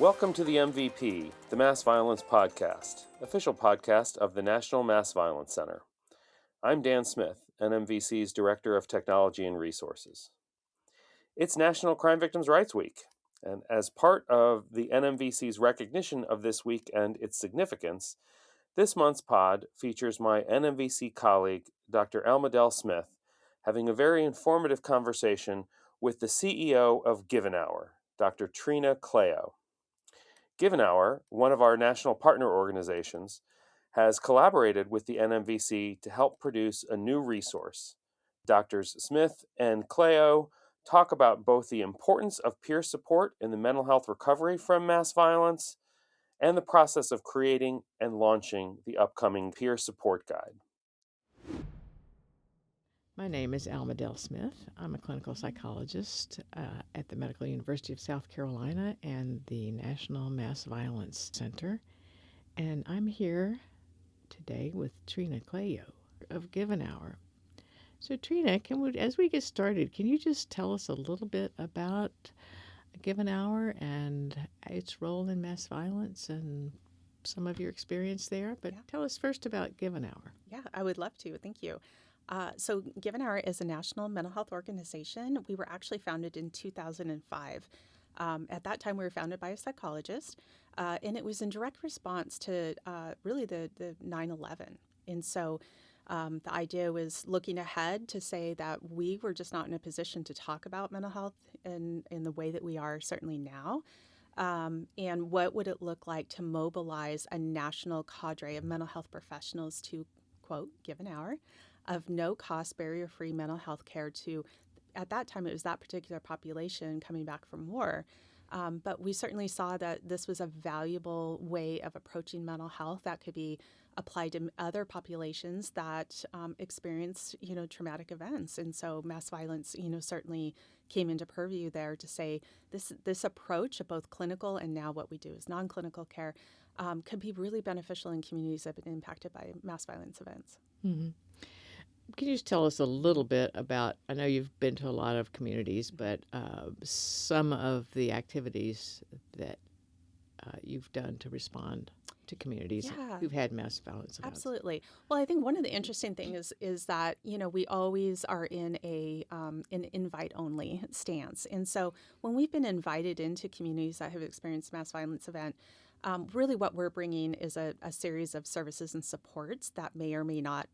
Welcome to the MVP, the Mass Violence Podcast, official podcast of the National Mass Violence Center. I'm Dan Smith, NMVC's Director of Technology and Resources. It's National Crime Victims' Rights Week, and as part of the NMVC's recognition of this week and its significance, this month's pod features my NMVC colleague, Dr. Alma Smith, having a very informative conversation with the CEO of Given Hour, Dr. Trina Clayeux. Given Hour, one of our national partner organizations, has collaborated with the NMVC to help produce a new resource. Doctors Smith and Clayeux talk about both the importance of peer support in the mental health recovery from mass violence and the process of creating and launching the upcoming peer support guide. My name is Alma Smith. I'm a clinical psychologist at the Medical University of South Carolina and the National Mass Violence Center. And I'm here today with Trina Clayeux of Given Hour. So Trina, as we get started, can you just tell us a little bit about Given Hour and its role in mass violence and some of your experience there? But tell us first about Given Hour. Yeah, I would love to. Thank you. So Given Hour is a national mental health organization. We were actually founded in 2005. At that time, we were founded by a psychologist, and it was in direct response to really the 9/11. And so the idea was looking ahead to say that we were just not in a position to talk about mental health in the way that we are certainly now. And what would it look like to mobilize a national cadre of mental health professionals to, quote, give an hour of no-cost, barrier-free mental health care to, at that time, it was that particular population coming back from war. But we certainly saw that this was a valuable way of approaching mental health that could be applied to other populations that experience, traumatic events. And so mass violence, certainly came into purview there to say this approach of both clinical and now what we do is non-clinical care could be really beneficial in communities that have been impacted by mass violence events. Mm-hmm. Can you just tell us a little bit about, I know you've been to a lot of communities, but some of the activities that you've done to respond to communities who've had mass violence events? Absolutely. Well, I think one of the interesting things is that, we always are in an invite-only stance. And so when we've been invited into communities that have experienced mass violence event, really what we're bringing is a series of services and supports that may or may not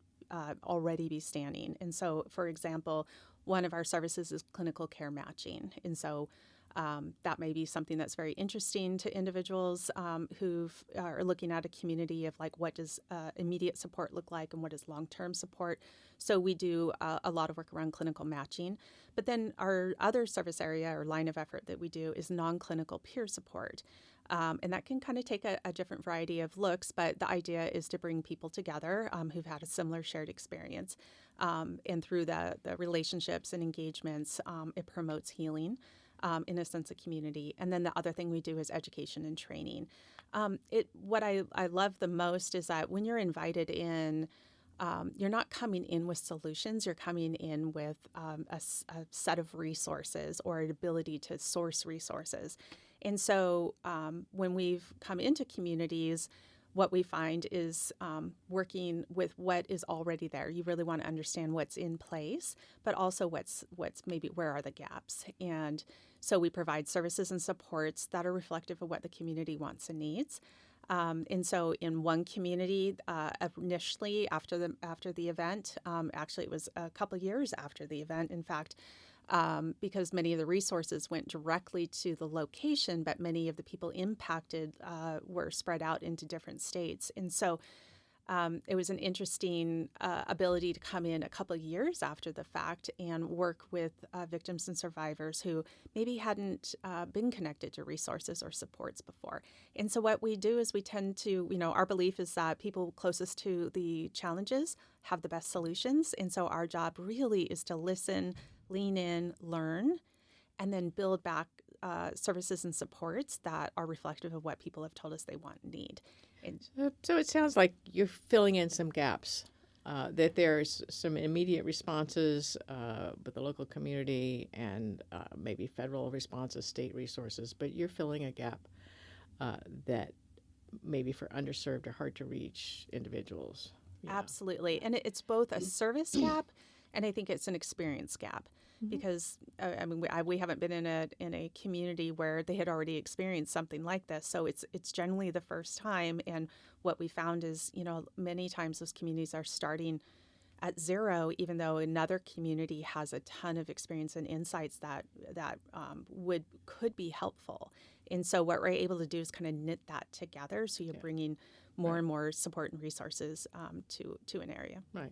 already be standing. And so, for example, one of our services is clinical care matching. And so that may be something that's very interesting to individuals who are looking at a community of like, what does immediate support look like and what is long-term support? So we do a lot of work around clinical matching. But then our other service area or line of effort that we do is non-clinical peer support. And that can kind of take a different variety of looks, but the idea is to bring people together who've had a similar shared experience. And through the relationships and engagements, it promotes healing in a sense of community. And then the other thing we do is education and training. What I love the most is that when you're invited in, you're not coming in with solutions, you're coming in with a set of resources or an ability to source resources. And so when we've come into communities, what we find is working with what is already there. You really want to understand what's in place, but also what's maybe where are the gaps. And so we provide services and supports that are reflective of what the community wants and needs. And so in one community, initially after the event, actually it was a couple of years after the event, in fact, because many of the resources went directly to the location, but many of the people impacted were spread out into different states. And so it was an interesting ability to come in a couple of years after the fact and work with victims and survivors who maybe hadn't been connected to resources or supports before. And so what we do is we tend to, our belief is that people closest to the challenges have the best solutions. And so our job really is to listen, lean in, learn, and then build back services and supports that are reflective of what people have told us they want and need. So it sounds like you're filling in some gaps, that there's some immediate responses with the local community and maybe federal responses, state resources, but you're filling a gap. that maybe for underserved or hard to reach individuals. Yeah. Absolutely. And it's both a service gap and I think it's an experience gap because I mean we haven't been in a community where they had already experienced something like this. So it's generally the first time, and what we found is, many times those communities are starting at zero, even though another community has a ton of experience and insights that could be helpful. And so what we're able to do is kind of knit that together. So you're bringing more and more support and resources to an area. Right.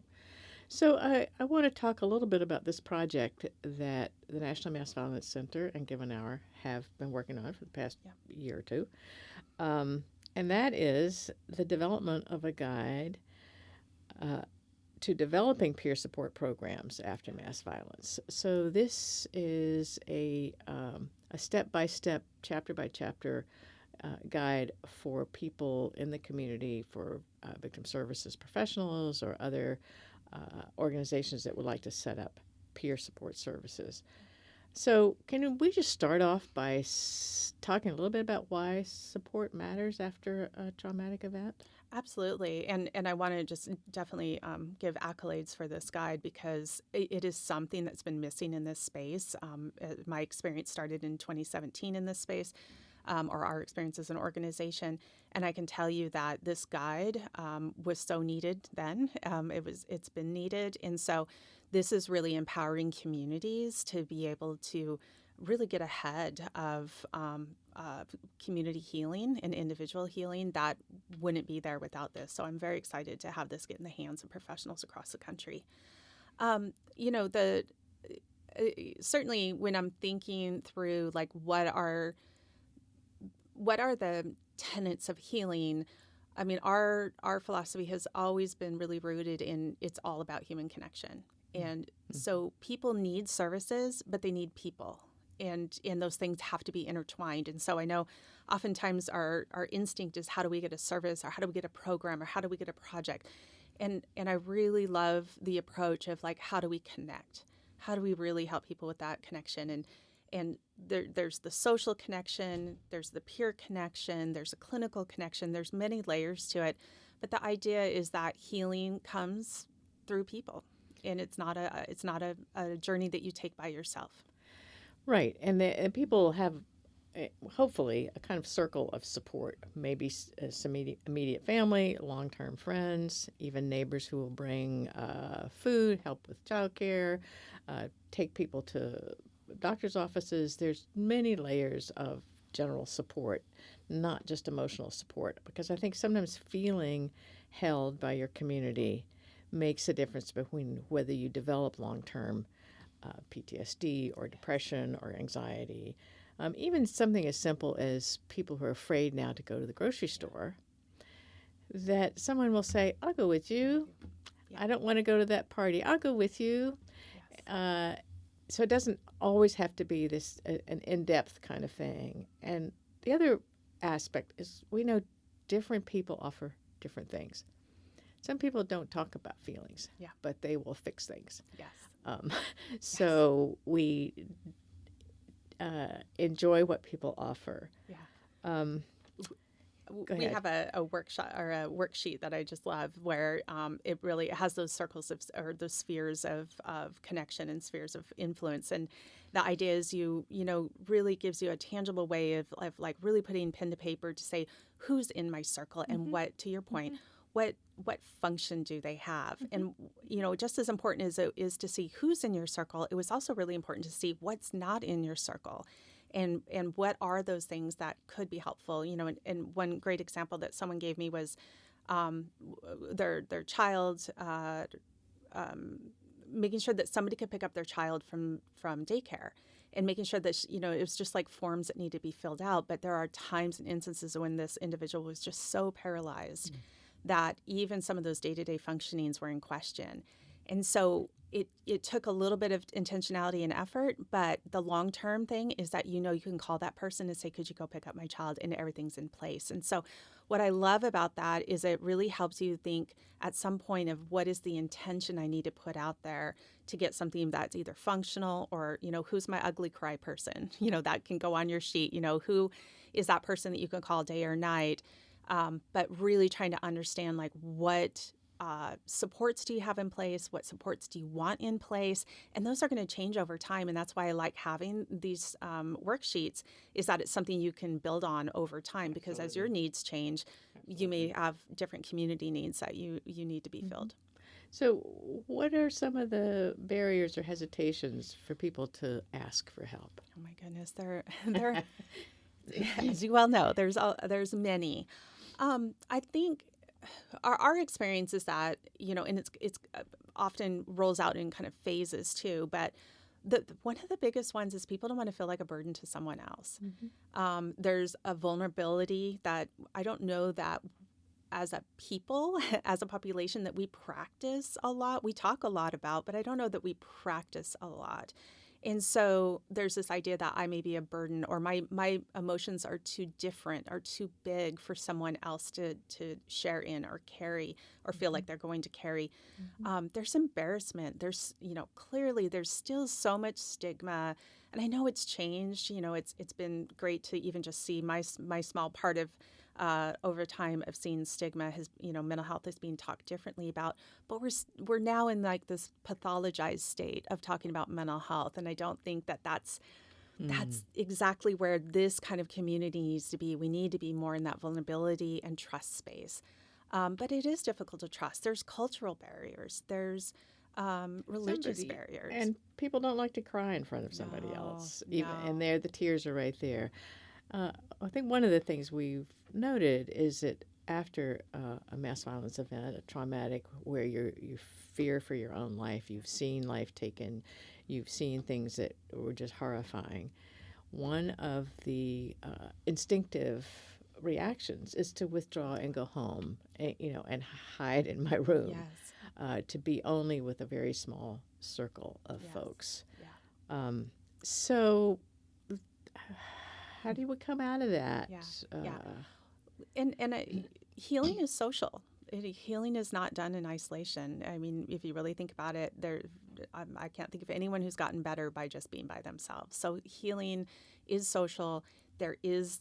So I want to talk a little bit about this project that the National Mass Violence Center and Give an Hour have been working on for the past year or two. And that is the development of a guide to developing peer support programs after mass violence. So this is a step-by-step, chapter-by-chapter guide for people in the community, for victim services professionals or other organizations that would like to set up peer support services. So can we just start off by talking a little bit about why support matters after a traumatic event? Absolutely. And I want to just definitely give accolades for this guide because it is something that's been missing in this space. My experience started in 2017 in this space, or our experience as an organization. And I can tell you that this guide was so needed then. It's been needed. And so this is really empowering communities to be able to really get ahead of community healing and individual healing that wouldn't be there without this. So I'm very excited to have this get in the hands of professionals across the country. Certainly when I'm thinking through like what are the tenets of healing, I mean, our philosophy has always been really rooted in it's all about human connection. And so people need services, but they need people. And those things have to be intertwined. And so I know oftentimes our instinct is how do we get a service or how do we get a program or how do we get a project? And I really love the approach of like, how do we connect? How do we really help people with that connection? And there's the social connection, there's the peer connection, there's a clinical connection, there's many layers to it. But the idea is that healing comes through people. And it's not a journey that you take by yourself. Right, and people have hopefully a kind of circle of support, maybe some immediate family, long-term friends, even neighbors who will bring food, help with childcare, take people to doctor's offices. There's many layers of general support, not just emotional support, because I think sometimes feeling held by your community makes a difference between whether you develop long-term PTSD or depression or anxiety. Even something as simple as people who are afraid now to go to the grocery store, that someone will say, I'll go with you. Yeah. I don't want to go to that party. I'll go with you. Yes. So it doesn't always have to be this an in-depth kind of thing. And the other aspect is we know different people offer different things. Some people don't talk about feelings, but they will fix things. Yes. So we enjoy what people offer. Yeah. We have a workshop or a worksheet that I just love where it really has those circles or those spheres of connection and spheres of influence. And the idea is you really gives you a tangible way of like really putting pen to paper to say who's in my circle and what, to your point, what function do they have? And, just as important as it is to see who's in your circle, it was also really important to see what's not in your circle and what are those things that could be helpful. And one great example that someone gave me was their child, making sure that somebody could pick up their child from daycare and making sure that, it was just like forms that need to be filled out. But there are times and instances when this individual was just so paralyzed that even some of those day-to-day functionings were in question. And so it took a little bit of intentionality and effort, but the long-term thing is that you can call that person and say, could you go pick up my child? And everything's in place. And so what I love about that is it really helps you think at some point of what is the intention I need to put out there to get something that's either functional or, who's my ugly cry person, that can go on your sheet, who is that person that you can call day or night. But really trying to understand like what supports do you have in place? What supports do you want in place? And those are going to change over time. And that's why I like having these worksheets, is that it's something you can build on over time, because as your needs change, you may have different community needs that you need to be filled. So, what are some of the barriers or hesitations for people to ask for help? Oh my goodness, there, as you well know, there's many. I think our experience is that, and it's often rolls out in kind of phases too, but one of the biggest ones is people don't want to feel like a burden to someone else. There's a vulnerability that I don't know that as a people, as a population, that we practice a lot. We talk a lot about, but I don't know that we practice a lot. And so there's this idea that I may be a burden, or my emotions are too different or too big for someone else to share in or carry or feel like they're going to carry. There's embarrassment. There's, clearly there's still so much stigma. And I know it's changed. It's been great to even just see my small part of over time of seeing stigma has, mental health is being talked differently about, but we're now in like this pathologized state of talking about mental health, and I don't think that that's exactly where this kind of community needs to be. We need to be more in that vulnerability and trust space, but it is difficult to trust. There's cultural barriers. There's religious barriers, and people don't like to cry in front of somebody else, even, and the tears are right there. I think one of the things we've noted is that after a mass violence event, a traumatic, where you fear for your own life, you've seen life taken, you've seen things that were just horrifying. One of the instinctive reactions is to withdraw and go home, and hide in my room, to be only with a very small circle of folks. So how do we come out of that? And healing is social. Healing is not done in isolation. I mean, if you really think about it, I can't think of anyone who's gotten better by just being by themselves. So healing is social. There is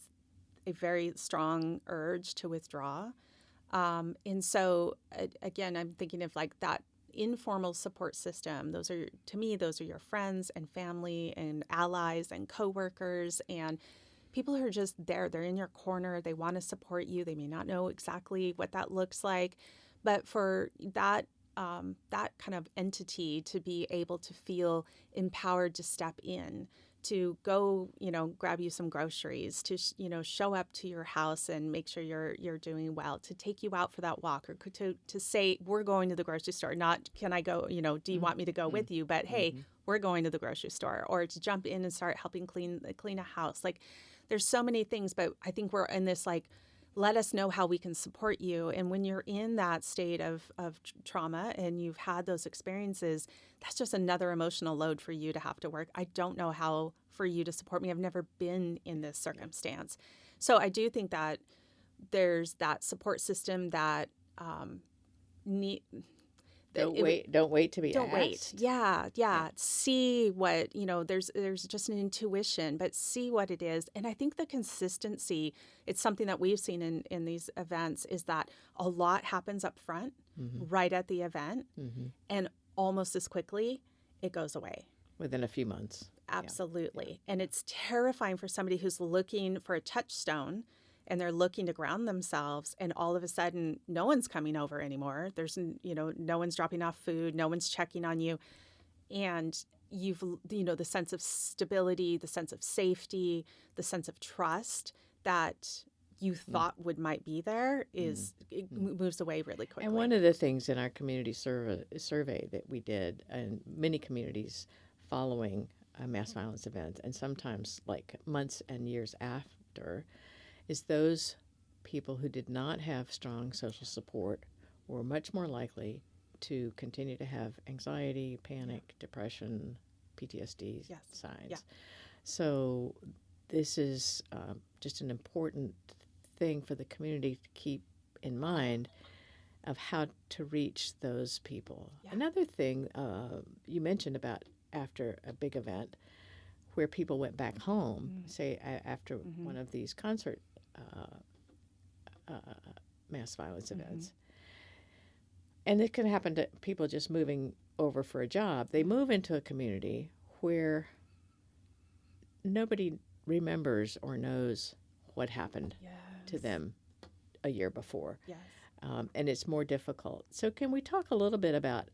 a very strong urge to withdraw. And so, again, I'm thinking of like that informal support system. Those are your friends and family and allies and coworkers and people who are just there. They're in your corner. They want to support you. They may not know exactly what that looks like, but for that kind of entity to be able to feel empowered to step in, to go, grab you some groceries, to, show up to your house and make sure you're doing well, to take you out for that walk, or to say, we're going to the grocery store, not can I go, do you want me to go with you? But hey, we're going to the grocery store, or to jump in and start helping clean a house. Like, there's so many things, but I think we're in this like, let us know how we can support you. And when you're in that state of trauma and you've had those experiences, that's just another emotional load for you to have to work. I don't know how for you to support me. I've never been in this circumstance. So I do think that there's that support system that Don't wait to be don't asked. wait. Yeah. See what, there's just an intuition, but see what it is. And I think the consistency, it's something that we've seen in these events, is that a lot happens up front, right at the event, and almost as quickly it goes away. Within a few months. Absolutely. Yeah. And it's terrifying for somebody who's looking for a touchstone, and they're looking to ground themselves, and all of a sudden no one's coming over anymore. There's, no one's dropping off food, no one's checking on you. And you've, the sense of stability, the sense of safety, the sense of trust that you thought might be there it moves away really quickly. And one of the things in our community survey that we did in many communities following a mass violence event, and sometimes like months and years after, is those people who did not have strong social support were much more likely to continue to have anxiety, panic, depression, PTSD signs. Yeah. So this is just an important thing for the community to keep in mind of how to reach those people. Yeah. Another thing you mentioned about after a big event, where people went back home, say after one of these concert mass violence events. And it can happen to people just moving over for a job. They move into a community where nobody remembers or knows what happened to them a year before. Yes. And it's more difficult. So can we talk a little bit about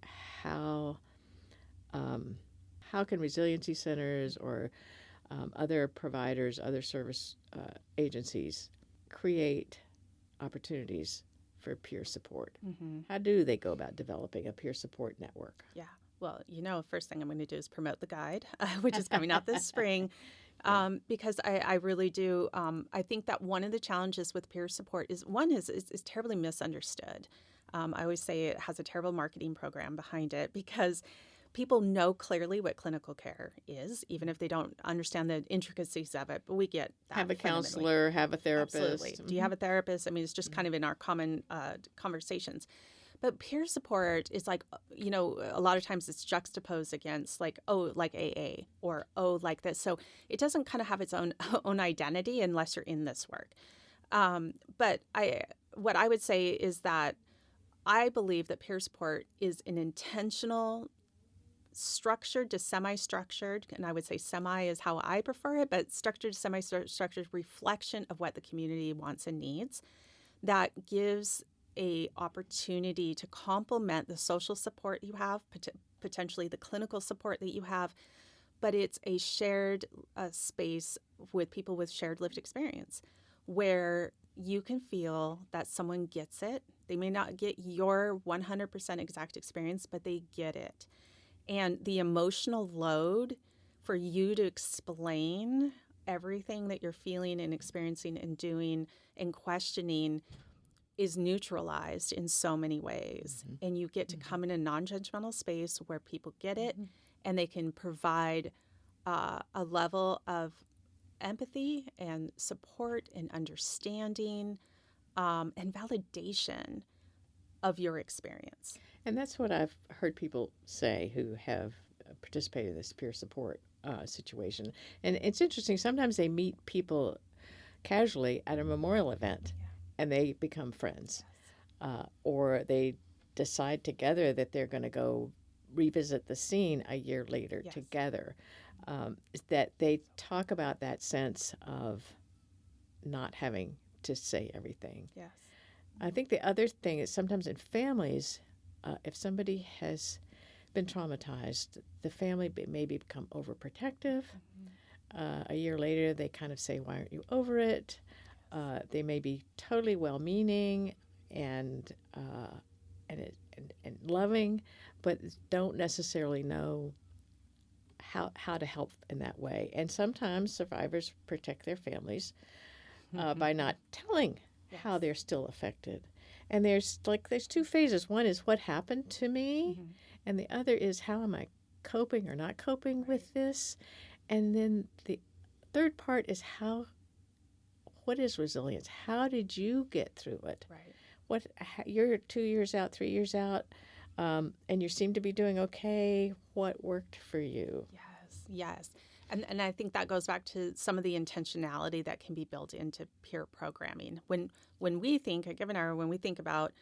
how can resiliency centers or other providers, other service agencies create opportunities for peer support? How do they go about developing a peer support network? Yeah. Well, first thing I'm going to do is promote the guide, which is coming out this spring, because I really do. I think that one of the challenges with peer support is terribly misunderstood. I always say it has a terrible marketing program behind it because people know clearly what clinical care is, even if they don't understand the intricacies of it. But we get that. Have a counselor, have a therapist. Absolutely. Do you have a therapist? I mean, it's just kind of in our common conversations. But peer support is like, a lot of times it's juxtaposed against like, oh, like AA or oh, like this. So it doesn't kind of have its own identity unless you're in this work. But what I would say is that I believe that peer support is an intentional, structured to semi-structured, and I would say semi is how I prefer it, but structured to semi-structured reflection of what the community wants and needs that gives a opportunity to complement the social support you have, potentially the clinical support that you have, but it's a shared space with people with shared lived experience where you can feel that someone gets it. They may not get your 100% exact experience, but they get it. And the emotional load for you to explain everything that you're feeling and experiencing and doing and questioning is neutralized in so many ways. And you get to come in a non-judgmental space where people get it and they can provide a level of empathy and support and understanding and validation of your experience. And that's what I've heard people say who have participated in this peer support situation. And it's interesting, sometimes they meet people casually at a memorial event and they become friends. Or they decide together that they're going to go revisit the scene a year later together. That they talk about that sense of not having to say everything. Yes. I think the other thing is sometimes in families, if somebody has been traumatized, the family maybe become overprotective. A year later, they kind of say, "Why aren't you over it?" They may be totally well-meaning and loving, but don't necessarily know how to help in that way. And sometimes survivors protect their families by not telling how they're still affected. And there's two phases. One is what happened to me, and the other is how am I coping or not coping with this. And then the third part is what is resilience? How did you get through it? Right. You're 2 years out, 3 years out, and you seem to be doing okay. What worked for you? Yes. And I think that goes back to some of the intentionality that can be built into peer programming. When we think about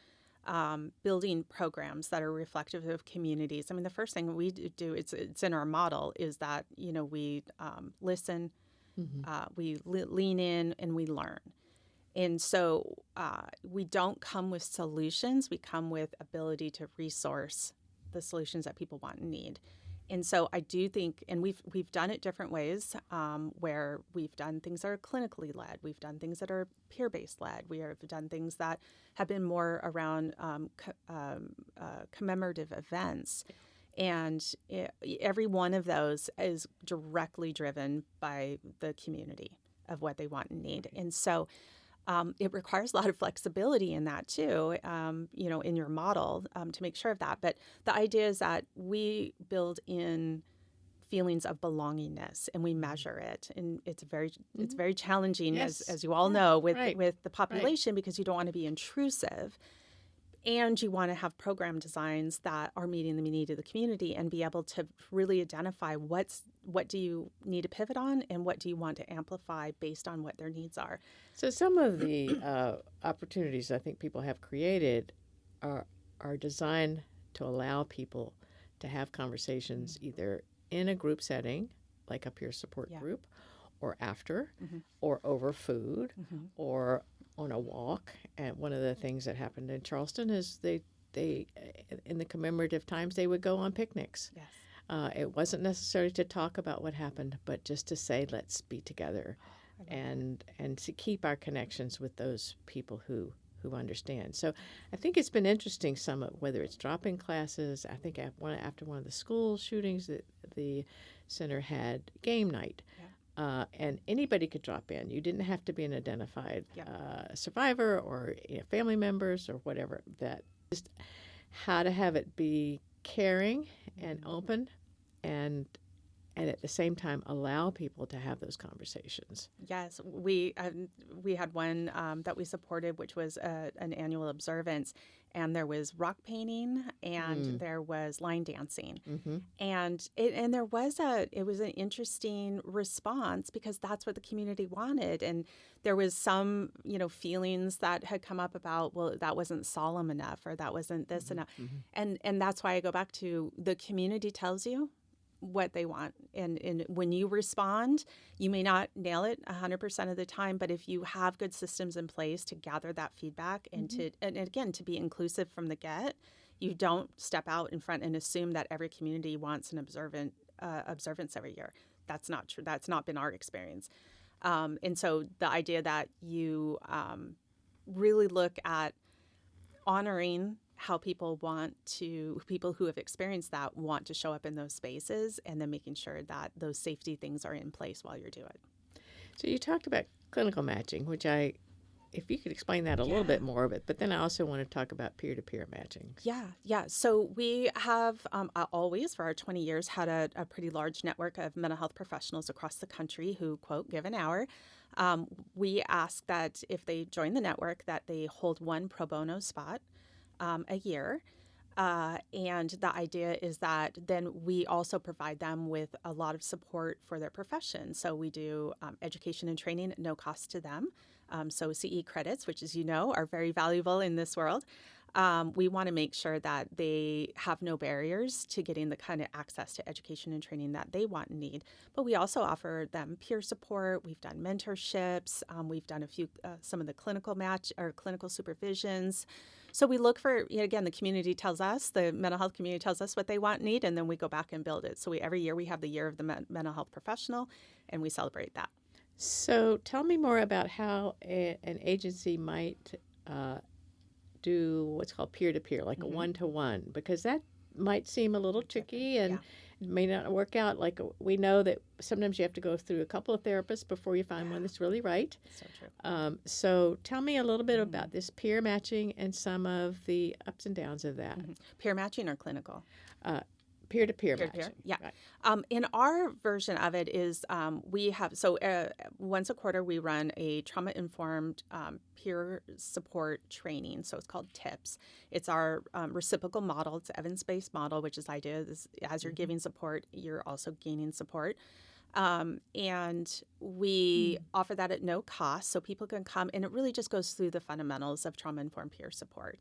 building programs that are reflective of communities, I mean, the first thing we do, it's in our model, is that, we listen, we lean in, and we learn. And so we don't come with solutions. We come with ability to resource the solutions that people want and need. And so I do think, and we've done it different ways, where we've done things that are clinically led. We've done things that are peer-based led. We have done things that have been more around commemorative events. And every one of those is directly driven by the community of what they want and need. And so it requires a lot of flexibility in that too, in your model to make sure of that. But the idea is that we build in feelings of belongingness and we measure it, and it's very challenging, as you all know, with the population because you don't want to be intrusive. And you want to have program designs that are meeting the need of the community and be able to really identify what do you need to pivot on and what do you want to amplify based on what their needs are. So some of the opportunities I think people have created are designed to allow people to have conversations either in a group setting, like a peer support group, or after, or over food, or on a walk. And one of the things that happened in Charleston is they in the commemorative times, they would go on picnics. Yes. It wasn't necessarily to talk about what happened, but just to say, let's be together and to keep our connections with those people who understand. So I think it's been interesting, whether it's drop-in classes. I think after one of the school shootings, the center had game night. And anybody could drop in. You didn't have to be an identified survivor or family members or whatever. That just how to have it be caring and open, and at the same time allow people to have those conversations. Yes, we had one that we supported, which was an annual observance, and there was rock painting and there was line dancing, and there was it was an interesting response because that's what the community wanted, and there was some feelings that had come up about, well, that wasn't solemn enough or that wasn't this enough, and that's why I go back to the community tells you what they want. And when you respond, you may not nail it 100% of the time, but if you have good systems in place to gather that feedback and to be inclusive from the get, you don't step out in front and assume that every community wants an observance every year. That's not true. That's not been our experience. And so the idea that you really look at honoring how people who have experienced that want to show up in those spaces, and then making sure that those safety things are in place while you're doing it. So you talked about clinical matching, which if you could explain that a little bit more of it, but then I also want to talk about peer-to-peer matching. Yeah. So we have always, for our 20 years, had a pretty large network of mental health professionals across the country who, quote, give an hour. We ask that if they join the network, that they hold one pro bono spot a year. And the idea is that then we also provide them with a lot of support for their profession. So we do education and training at no cost to them. So CE credits, which, as you know, are very valuable in this world. We want to make sure that they have no barriers to getting the kind of access to education and training that they want and need. But we also offer them peer support. We've done mentorships. We've done some of the clinical supervisions. So we look for, again, the community tells us, the mental health community tells us what they want and need, and then we go back and build it. So every year we have the year of the mental health professional, and we celebrate that. So tell me more about how an agency might do what's called peer-to-peer, like a one-to-one, because that might seem a little tricky and it may not work out. Like, we know that sometimes you have to go through a couple of therapists before you find one that's really right. So true. So tell me a little bit about this peer matching and some of the ups and downs of that. Peer matching or clinical? Peer-to-peer matching. Yeah. Right. In our version of it is we have, once a quarter we run a trauma-informed peer support training. So it's called TIPS. It's our reciprocal model. It's an evidence-based model, which is idea is as you're giving support, you're also gaining support. And we offer that at no cost, so people can come, and it really just goes through the fundamentals of trauma-informed peer support.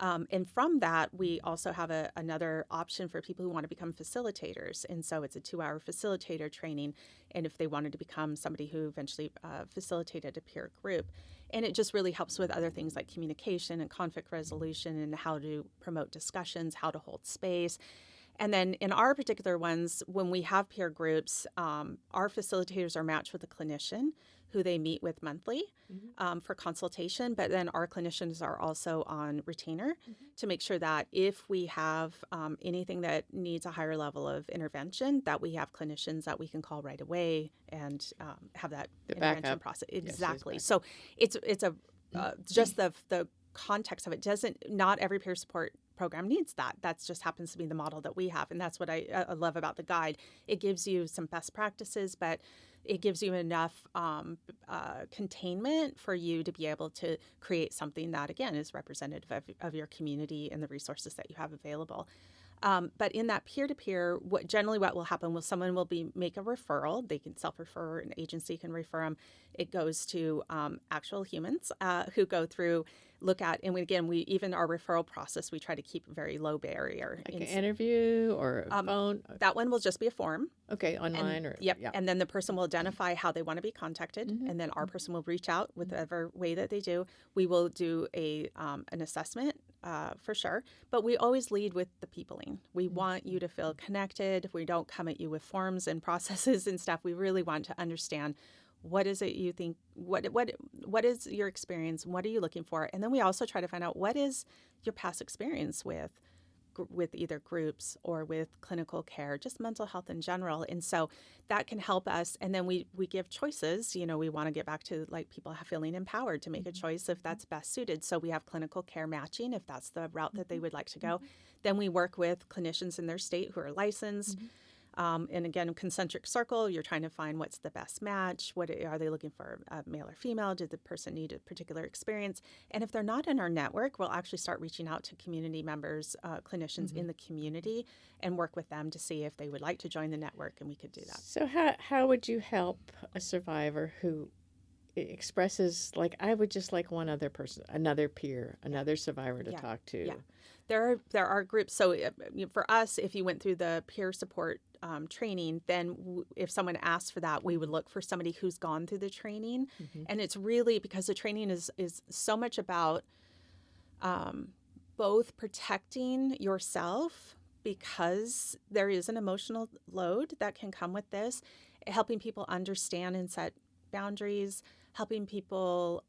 And from that, we also have another option for people who want to become facilitators. And so it's a 2-hour facilitator training. And if they wanted to become somebody who eventually facilitated a peer group. And it just really helps with other things like communication and conflict resolution and how to promote discussions, how to hold space. And then in our particular ones, when we have peer groups, our facilitators are matched with a clinician who they meet with monthly for consultation. But then our clinicians are also on retainer to make sure that if we have anything that needs a higher level of intervention, that we have clinicians that we can call right away and have that intervention process. Exactly. Yes, so it's just the context of it. Not every peer support program needs that. That just happens to be the model that we have. And that's what I love about the guide. It gives you some best practices, but it gives you enough containment for you to be able to create something that, again, is representative of your community and the resources that you have available. But in that peer-to-peer, what will happen will someone will make a referral. They can self-refer, an agency can refer them. It goes to actual humans who go through, look at, and even our referral process, we try to keep very low barrier. Like an interview or a phone? That one will just be a form. Okay, online Yep. Yeah. And then the person will identify how they want to be contacted, and then our person will reach out whatever way that they do. We will do an assessment for sure, but we always lead with the peopling. We want you to feel connected. We don't come at you with forms and processes and stuff. We really want to understand what is it you think, what is your experience, what are you looking for, and then we also try to find out what is your past experience with either groups or with clinical care, just mental health in general. And so that can help us. And then we give choices. We want to get back to like people feeling empowered to make a choice if that's best suited. So we have clinical care matching if that's the route that they would like to go. Then we work with clinicians in their state who are licensed. And again, concentric circle, you're trying to find what's the best match. What are they looking for, male or female? Did the person need a particular experience? And if they're not in our network, we'll actually start reaching out to community members, clinicians in the community, and work with them to see if they would like to join the network, and we could do that. So how would you help a survivor who expresses, like, I would just like one other person, another peer, another survivor to talk to? Yeah. There are groups. So for us, if you went through the peer support training, then if someone asked for that, we would look for somebody who's gone through the training. And it's really because the training is so much about both protecting yourself, because there is an emotional load that can come with this, helping people understand and set boundaries, helping people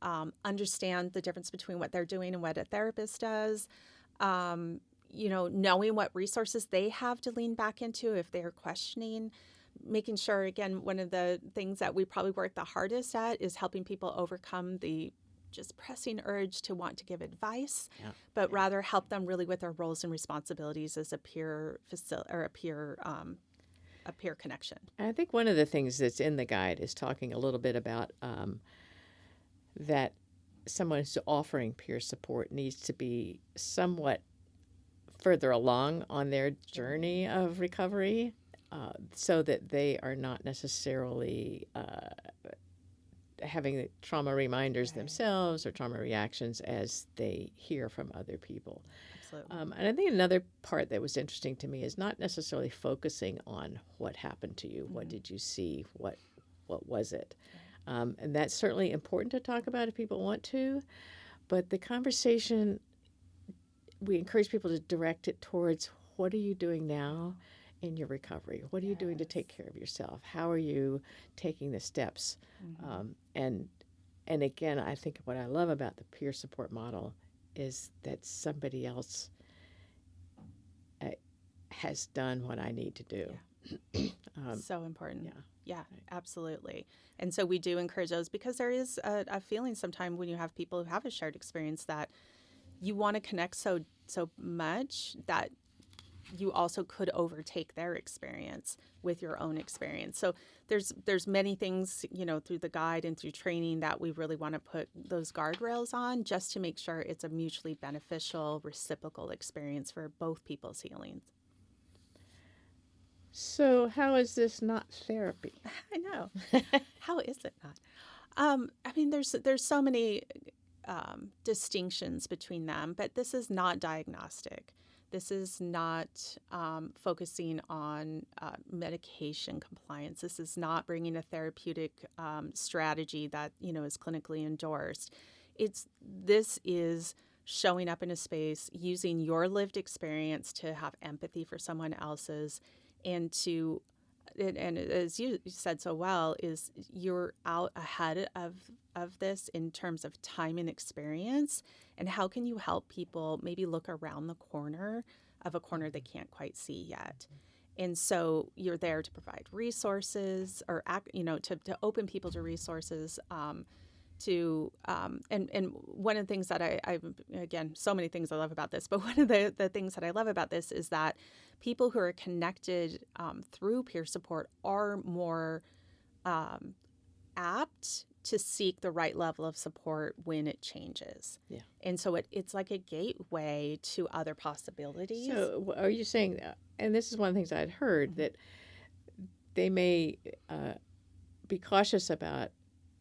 understand the difference between what they're doing and what a therapist does. Knowing what resources they have to lean back into if they're questioning, making sure, again, one of the things that we probably work the hardest at is helping people overcome the just pressing urge to want to give advice, but rather help them really with their roles and responsibilities as a peer a peer connection. I think one of the things that's in the guide is talking a little bit about that someone who's offering peer support needs to be somewhat further along on their journey of recovery, so that they are not necessarily having trauma reminders themselves or trauma reactions as they hear from other people. Absolutely. And I think another part that was interesting to me is not necessarily focusing on what happened to you, what did you see, what was it. And that's certainly important to talk about if people want to, but the conversation, we encourage people to direct it towards what are you doing now in your recovery? What are you doing to take care of yourself? How are you taking the steps? And again, I think what I love about the peer support model is that somebody else has done what I need to do. So important. Yeah, absolutely. And so we do encourage those, because there is a feeling sometimes when you have people who have a shared experience that you want to connect so much that you also could overtake their experience with your own experience. So there's many things, through the guide and through training that we really want to put those guardrails on, just to make sure it's a mutually beneficial, reciprocal experience for both people's healings. So how is this not therapy? I know. How is it not? There's so many distinctions between them, but this is not diagnostic. This is not focusing on medication compliance. This is not bringing a therapeutic strategy that is clinically endorsed. This is showing up in a space, using your lived experience to have empathy for someone else's, and as you said so well, is you're out ahead of this in terms of time and experience, and how can you help people maybe look around the corner of a corner they can't quite see yet. And so you're there to provide resources, or to open people to resources, and one of the things that I again, so many things I love about this, but one of the things that I love about this is that people who are connected through peer support are more um, apt to seek the right level of support when it changes. Yeah. And so it's like a gateway to other possibilities. So are you saying that, and this is one of the things I'd heard, that they may be cautious about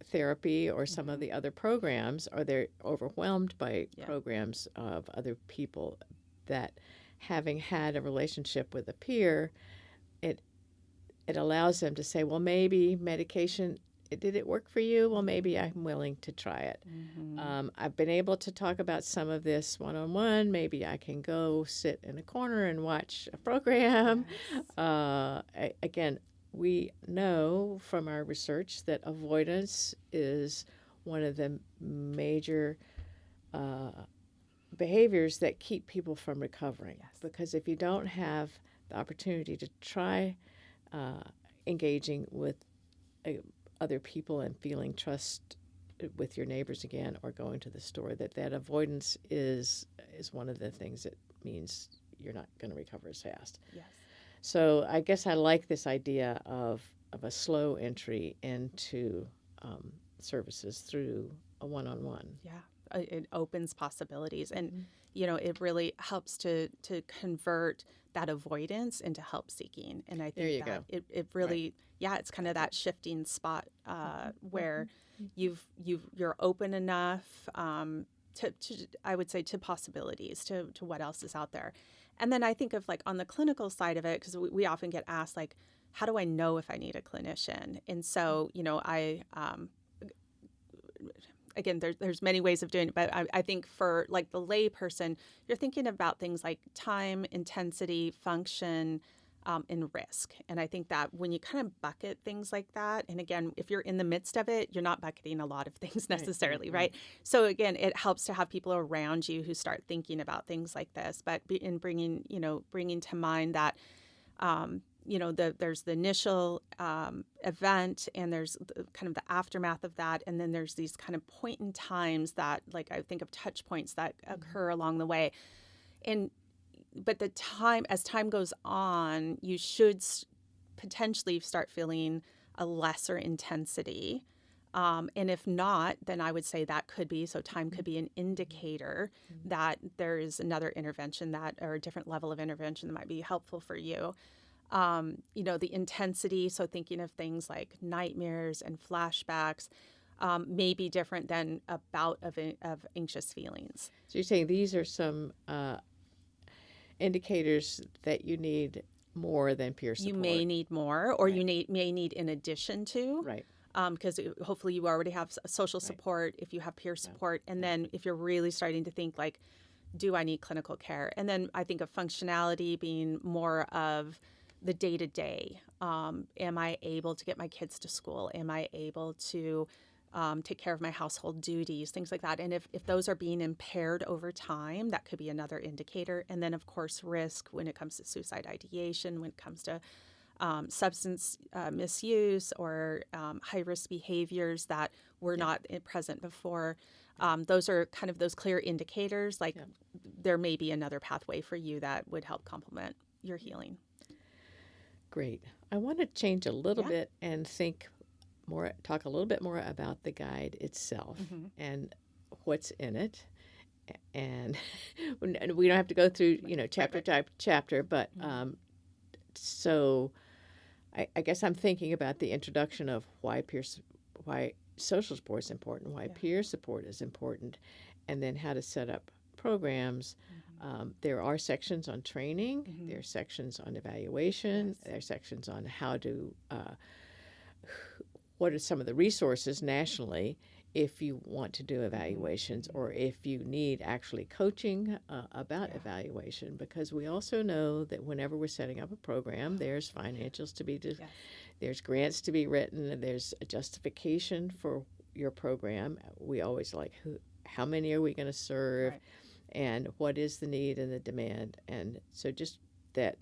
therapy or some of the other programs, or they're overwhelmed by programs of other people, that having had a relationship with a peer, it allows them to say, well, maybe medication, did it work for you? Well, maybe I'm willing to try it. I've been able to talk about some of this one-on-one. Maybe I can go sit in a corner and watch a program. Again, we know from our research that avoidance is one of the major behaviors that keep people from recovering. Because if you don't have the opportunity to try engaging with other people and feeling trust with your neighbors again, or going to the store, that avoidance is one of the things that means you're not going to recover as fast. So I guess I like this idea of a slow entry into services through a one-on-one. It opens possibilities, and it really helps to convert that avoidance into help seeking. And I think it really it's kind of that shifting spot where you're open enough to I would say to possibilities, to what else is out there. And then I think of like on the clinical side of it, because we often get asked like, how do I know if I need a clinician? And so I again, there's many ways of doing it, but I think for like the lay person, you're thinking about things like time, intensity, function, and risk. And I think that when you kind of bucket things like that, and again, if you're in the midst of it, you're not bucketing a lot of things necessarily, right? So again, it helps to have people around you who start thinking about things like this, but in bringing to mind that, there's the initial event, and there's kind of the aftermath of that, and then there's these kind of point in times that, like, I think of touch points that occur along the way, but as time goes on, you should potentially start feeling a lesser intensity, and if not, then I would say that could be, so time could be an indicator that there is another intervention or a different level of intervention that might be helpful for you. The intensity, so thinking of things like nightmares and flashbacks, may be different than a bout of anxious feelings. So you're saying these are some indicators that you need more than peer support. You may need more, or you may need in addition to. Right. Because hopefully you already have social support if you have peer support. And then if you're really starting to think like, do I need clinical care? And then I think of functionality being more of the day-to-day. Am I able to get my kids to school? Am I able to take care of my household duties, things like that? And if those are being impaired over time, that could be another indicator. And then, of course, risk when it comes to suicide ideation, when it comes to substance misuse, or high-risk behaviors that were not present before. Those are kind of those clear indicators, like there may be another pathway for you that would help complement your healing. Great. I want to change a little bit and talk a little bit more about the guide itself and what's in it. And we don't have to go through, chapter type chapter, but so I guess I'm thinking about the introduction of why social support is important, why peer support is important, and then how to set up programs. There are sections on training, there are sections on evaluation, there are sections on how to, what are some of the resources nationally if you want to do evaluations, or if you need actually coaching about evaluation, because we also know that whenever we're setting up a program, there's financials to be there's grants to be written, there's a justification for your program. We always like, how many are we going to serve? And what is the need and the demand? And so just that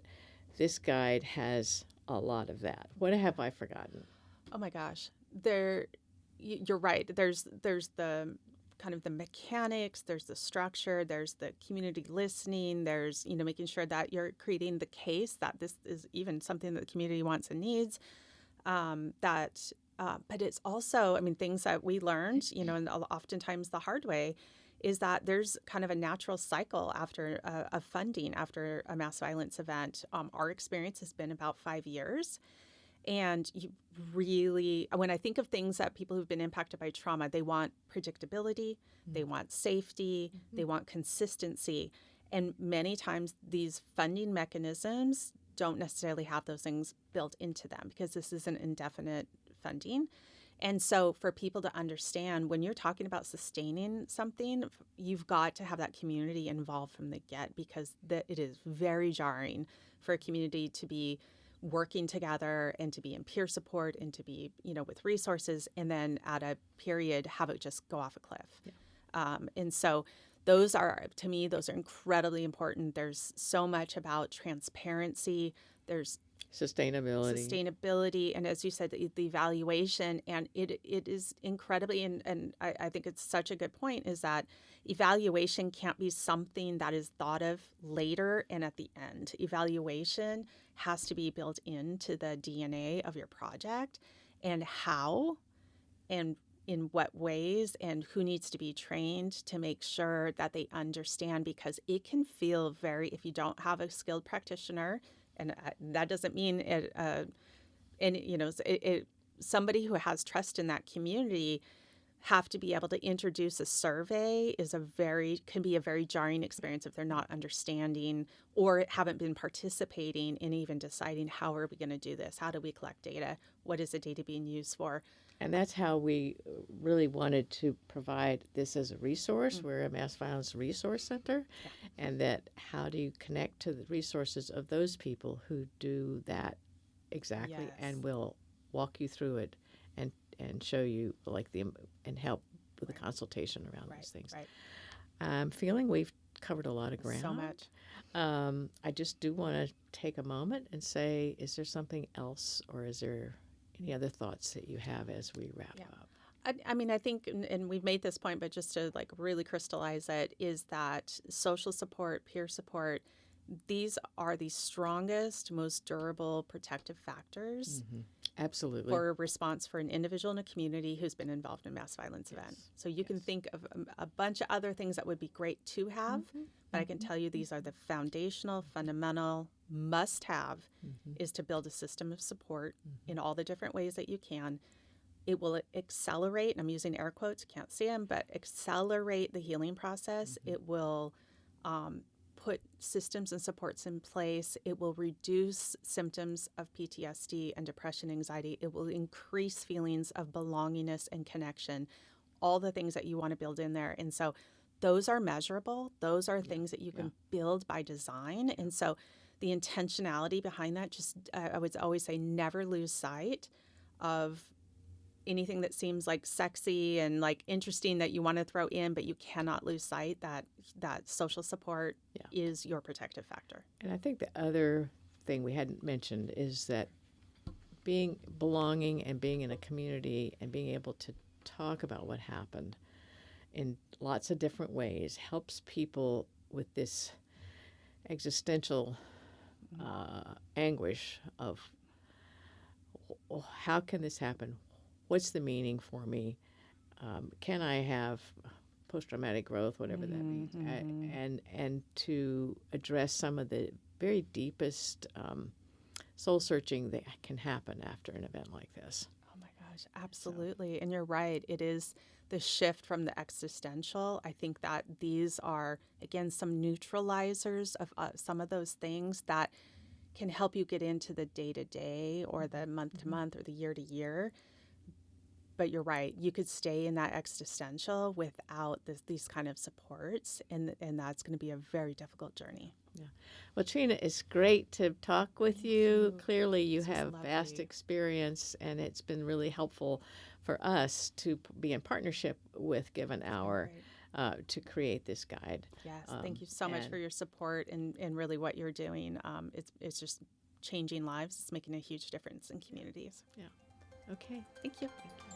this guide has a lot of that. What have I forgotten? Oh my gosh. You're right. There's the kind of the mechanics, there's the structure, there's the community listening, there's, making sure that you're creating the case that this is even something that the community wants and needs, that but it's also, I mean, things that we learned, and oftentimes the hard way, is that there's kind of a natural cycle after of funding after a mass violence event. Our experience has been about 5 years. And you really, when I think of things that people who've been impacted by trauma, they want predictability, they want safety, they want consistency. And many times these funding mechanisms don't necessarily have those things built into them because this is an indefinite funding. And so for people to understand, when you're talking about sustaining something, you've got to have that community involved from the get, because it is very jarring for a community to be working together and to be in peer support and to be, with resources, and then at a period have it just go off a cliff. Yeah. And so those are incredibly important. There's so much about transparency. There's sustainability, and as you said, the evaluation, and it is incredibly, and I think it's such a good point, is that evaluation can't be something that is thought of later and at the end. Evaluation has to be built into the DNA of your project, and how and in what ways and who needs to be trained to make sure that they understand, because it can feel if you don't have a skilled practitioner, and that doesn't mean somebody who has trust in that community have to be able to introduce a survey can be a very jarring experience if they're not understanding or haven't been participating in even deciding, how are we going to do this? How do we collect data? What is the data being used for? And that's how we really wanted to provide this as a resource. Mm-hmm. We're a mass violence resource center. Yeah. And that how do you connect to the resources of those people who do that exactly. Yes. And will walk you through it and show you and help with the consultation around these things. Right. I'm feeling we've covered a lot of ground. So much. I just do want to take a moment and say, is there something else, or is there any other thoughts that you have as we wrap up? I mean, I think, and we've made this point, but just to really crystallize it, is that social support, peer support, these are the strongest, most durable protective factors. Mm-hmm. Absolutely. For a response for an individual in a community who's been involved in a mass violence event. So you can think of a bunch of other things that would be great to have, but I can tell you these are the foundational, fundamental, must-have, is to build a system of support in all the different ways that you can. It will accelerate, and I'm using air quotes, you can't see them, but accelerate the healing process. It will put systems and supports in place. It will reduce symptoms of PTSD and depression, anxiety. It will increase feelings of belongingness and connection, all the things that you want to build in there. And so those are measurable. Those are things that you can build by design. And so the intentionality behind that, I would always say, never lose sight of anything that seems sexy and interesting that you want to throw in, but you cannot lose sight that social support is your protective factor. And I think the other thing we hadn't mentioned is that belonging and being in a community and being able to talk about what happened in lots of different ways helps people with this existential anguish of, how can this happen? What's the meaning for me? Can I have post-traumatic growth, whatever that means? And to address some of the very deepest soul-searching that can happen after an event like this. Oh my gosh, absolutely. So. And you're right. It is the shift from the existential. I think that these are, again, some neutralizers of some of those things that can help you get into the day-to-day or the month-to-month or the year-to-year. But you're right. You could stay in that existential without these kind of supports, and that's going to be a very difficult journey. Yeah. Well, Trina, it's great to talk with you. Clearly, you have vast experience, and it's been really helpful for us to be in partnership with Give an Hour to create this guide. Yes. Thank you so much for your support and really what you're doing. It's just changing lives. It's making a huge difference in communities. Yeah. Okay. Thank you. Thank you.